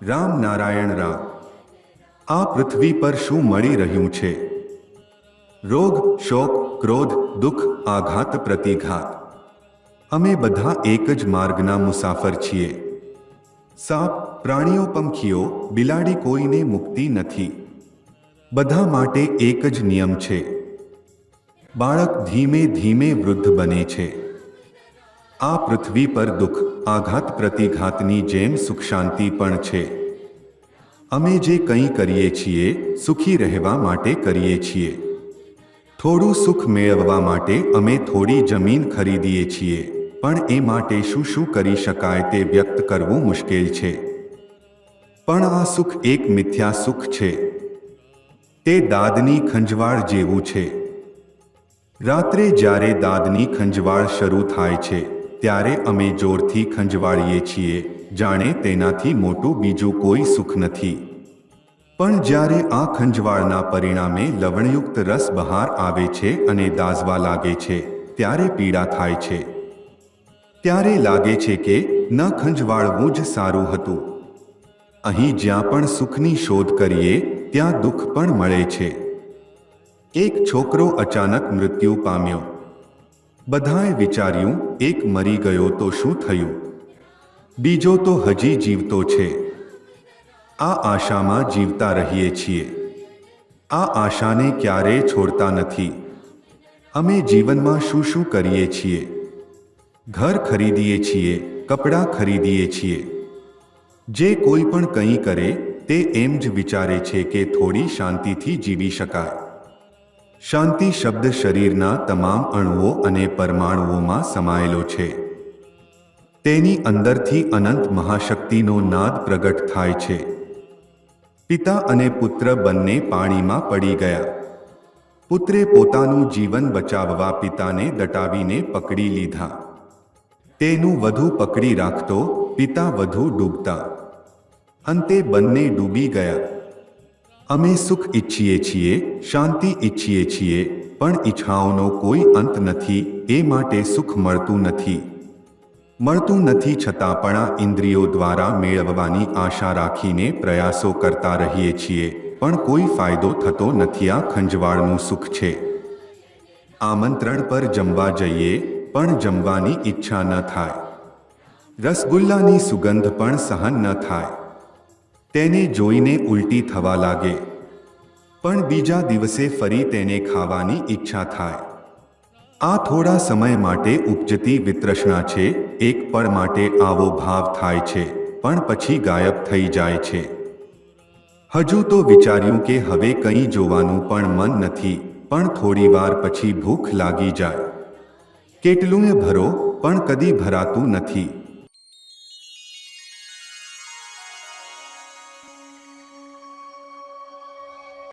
રામ નારાયણ રામ। આ પૃથ્વી પર શું મળી રહ્યું છે? રોગ, શોક, ક્રોધ, દુઃખ, આઘાત, પ્રતિઘાત। અમે બધા એક જ માર્ગના મુસાફર છીએ। સાપ, પ્રાણીઓ, પંખીઓ, બિલાડી, કોઈને મુક્તિ નથી। બધા માટે એક જ નિયમ છે। બાળક ધીમે ધીમે વૃદ્ધ બને છે। આ પૃથ્વી પર દુઃખ, આઘાત, પ્રતિઘાતની જેમ સુખ શાંતિ પણ છે। અમે જે કંઈ કરીએ છીએ સુખી રહેવા માટે કરીએ છીએ। થોડું સુખ મેળવવા માટે અમે થોડી જમીન ખરીદીએ છીએ, પણ એ માટે શું શું કરી શકાય તે વ્યક્ત કરવું મુશ્કેલ છે। પણ આ સુખ એક મિથ્યા સુખ છે। તે દાદની ખંજવાળ જેવું છે। રાત્રે જ્યારે દાદની ખંજવાળ શરૂ થાય છે ત્યારે અમે જોરથી ખંજવાળીએ છીએ, જાણે તેનાથી મોટું બીજું કોઈ સુખ નથી। પણ જ્યારે આ ખંજવાળના પરિણામે લવણયુક્ત રસ બહાર આવે છે અને દાઝવા લાગે છે ત્યારે પીડા થાય છે। ત્યારે લાગે છે કે ન ખંજવાળવું જ સારું હતું। અહીં જ્યાં પણ સુખની શોધ કરીએ ત્યાં દુઃખ પણ મળે છે। એક છોકરો અચાનક મૃત્યુ પામ્યો। બધાએ વિચાર્યું, એક મરી ગયો તો શું થયું? બીજો તો હજી જીવતો છે। આ આશામાં જીવતા રહીએ છીએ। આ આશાને ક્યારેય છોડતા નથી। અમે જીવનમાં શું શું કરીએ છીએ? ઘર ખરીદીએ છીએ, કપડાં ખરીદીએ છીએ। જે કોઈ પણ કંઈ કરે તે એમ જ વિચારે છે કે થોડી શાંતિથી જીવી શકાય। શાંતિ શબ્દ શરીરના તમામ અણુઓ અને પરમાણુઓમાં સમાયેલો છે। તેની અંદરથી અનંત મહાશક્તિનો નાદ પ્રગટ થાય છે। પિતા અને પુત્ર બંને પાણીમાં પડી ગયા। પુત્રે પોતાનું જીવન બચાવવા પિતાને દટાવીને પકડી લીધા। તેનું વધુ પકડી રાખતો, પિતા વધુ ડૂબતા। અંતે બંને ડૂબી ગયા। અમે સુખ ઈચ્છીએ છીએ, શાંતિ ઈચ્છીએ છીએ, પણ ઈચ્છાઓનો કોઈ અંત નથી, એ માટે સુખ મળતું નથી। મળતું નથી છતાં પણ આ ઇન્દ્રિયો દ્વારા મેળવવાની આશા રાખીને પ્રયાસો કરતા રહીએ છીએ, પણ કોઈ ફાયદો થતો નથી। આ ખંજવાળનું સુખ છે। આમંત્રણ પર જમવા જઈએ પણ જમવાની ઈચ્છા ન થાય। રસગુલ્લાની સુગંધ પણ સહન ન થાય। તેને જોઈને ઉલટી થવા લાગે, પણ બીજા દિવસે ફરી તેને ખાવાની ઈચ્છા થાય। આ થોડા સમય માટે ઉપજતી વિતૃષ્ણા છે। એક પળ માટે આવો ભાવ થાય છે, પણ પછી ગાયબ થઈ જાય છે। હજુ તો વિચાર્યું કે હવે કંઈ જોવાનું પણ મન નથી, પણ થોડીવાર પછી ભૂખ લાગી જાય। કેટલુંય ભરો પણ કદી ભરાતું નથી।